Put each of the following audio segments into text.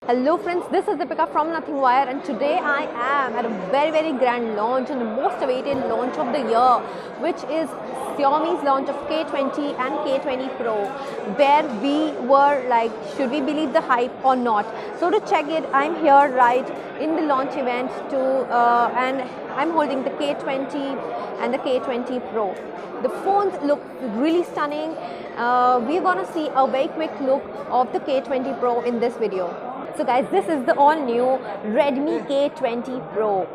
Hello friends, this is Deepika from Nothing Wire, and today I am at a very grand launch and the most awaited launch of the year, which is Xiaomi's launch of K20 and K20 Pro, where we were like, should we believe the hype or not? So to check it, I'm here right in the launch event and I'm holding the K20 and the K20 Pro. The phones look really stunning. We're gonna see a very quick look of the K20 Pro in this video. So guys, this is the all new Redmi K20 Pro,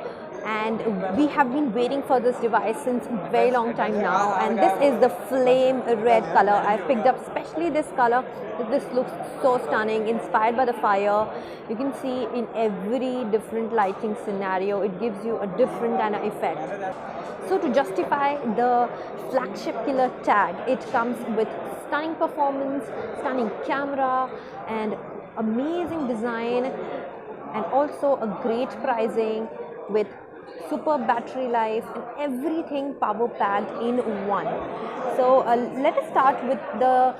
and we have been waiting for this device since a very long time now, and this is the flame red color. I picked up especially this color. This looks so stunning, inspired by the fire. You can see in every different lighting scenario, it gives you a different kind of effect. So to justify the flagship killer tag, it comes with stunning performance, stunning camera, and amazing design, and also a great pricing with super battery life and everything power packed in one. So let us start with the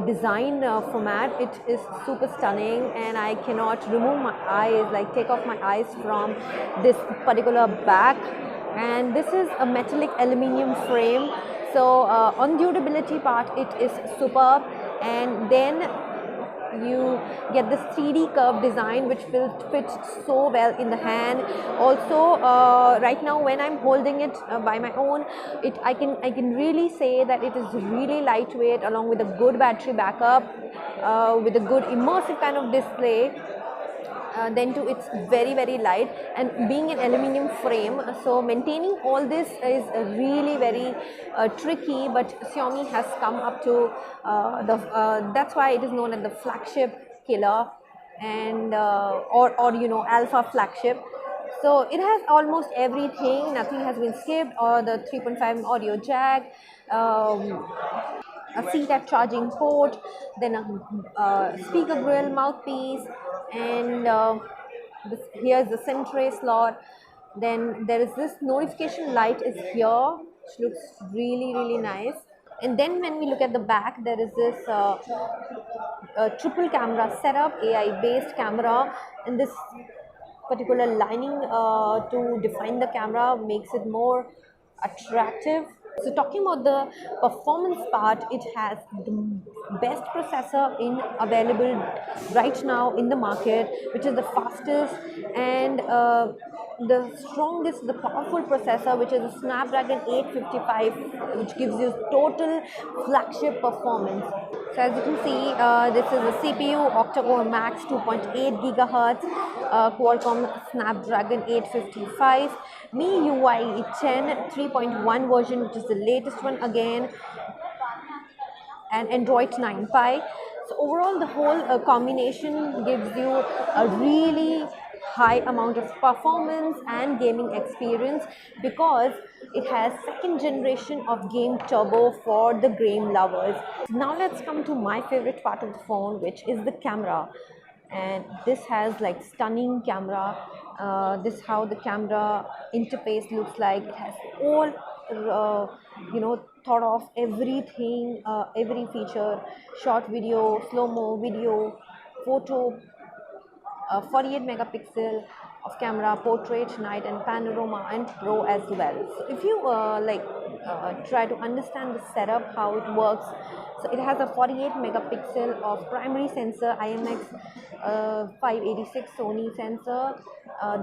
design format. It is super stunning, and I cannot remove my eyes, like take off my eyes from this particular back. And this is a metallic aluminium frame, so on durability part it is superb. And then you get this 3D curve design which will fit so well in the hand. Also right now when I'm holding it by my own, I can really say that it is really lightweight, along with a good battery backup, with a good immersive kind of display. Then too, it's very light, and being an aluminum frame, so maintaining all this is really very tricky, but Xiaomi has come up to that's why it is known as the flagship killer, and or you know, alpha flagship. So it has almost everything, nothing has been skipped, or the 3.5 audio jack, a C-type charging port, then a speaker grill, mouthpiece, and here's the SIM slot. Then there is this notification light is here, which looks really nice. And then when we look at the back, there is this triple camera setup, AI based camera, and this particular lining to define the camera makes it more attractive. So talking about the performance part, it has the best processor available right now in the market, which is the fastest and the strongest, the powerful processor, which is a Snapdragon 855, which gives you total flagship performance. So as you can see, this is a CPU octa-core max 2.8 gigahertz, Qualcomm Snapdragon 855, MIUI 10 3.1 version, which is the latest one again, and Android 9 Pie. So overall, the whole combination gives you a really high amount of performance and gaming experience, because it has second generation of game turbo for the game lovers. Now let's come to my favorite part of the phone, which is the camera. And this has like stunning camera. This is how the camera interface looks like. It has all you know, thought of everything, every feature: short video, slow-mo video, photo, 48 megapixel of camera, portrait, night, and panorama, and pro as well. So if you try to understand the setup, how it works, so it has a 48 megapixel of primary sensor, IMX 586 Sony sensor,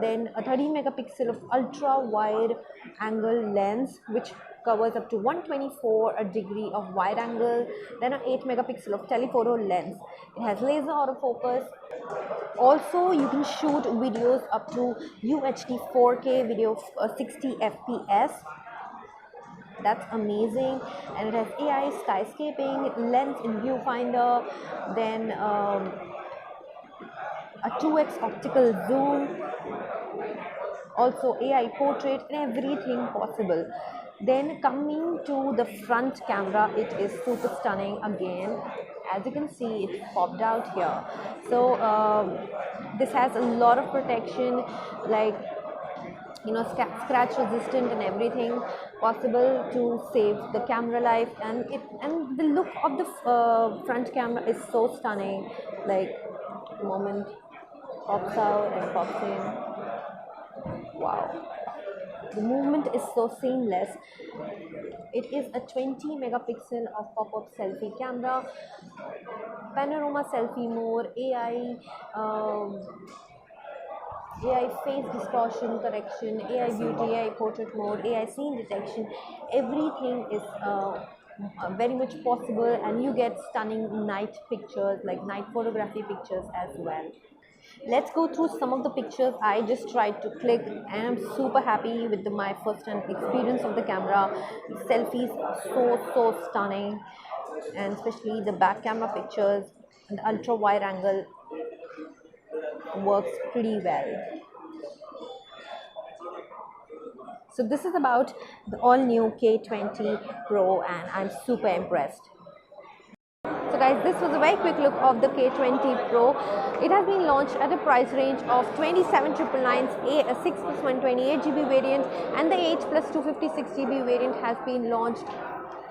then a 30 megapixel of ultra wide angle lens, which covers up to 124 a degree of wide angle, then an 8 megapixel of telephoto lens. It has laser autofocus. Also, you can shoot videos up to UHD 4K video, 60 FPS. That's amazing. And it has AI skyscaping, lens in viewfinder, then a 2x optical zoom, also AI portrait, and everything possible. Then coming to the front camera, it is super stunning again. As you can see, it's popped out here. So this has a lot of protection, like, you know, scratch resistant and everything possible to save the camera life. And the look of the front camera is so stunning. Like, moment, Pops out and pops in. Wow. The movement is so seamless. It is a 20 megapixel of pop-up selfie camera, panorama selfie mode, AI face distortion correction, AI beauty, AI portrait mode, AI scene detection. Everything is very much possible, and you get stunning night pictures, like night photography pictures as well. Let's go through some of the pictures I just tried to click, and I'm super happy with my first hand experience of the camera. The selfies are so stunning, and especially the back camera pictures and the ultra wide angle works pretty well. So this is about the all new K20 Pro, and I'm super impressed. So guys, this was a very quick look of the K20 Pro. It has been launched at a price range of 27,999, a 6 plus 128 GB variant, and the 8 plus 256 GB variant has been launched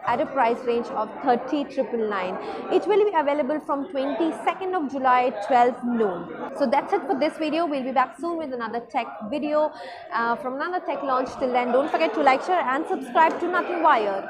at a price range of 30,999. It will be available from 22nd of July, 12 noon. So that's it for this video. We'll be back soon with another tech video from another tech launch. Till then, don't forget to like, share and subscribe to Nothing Wired.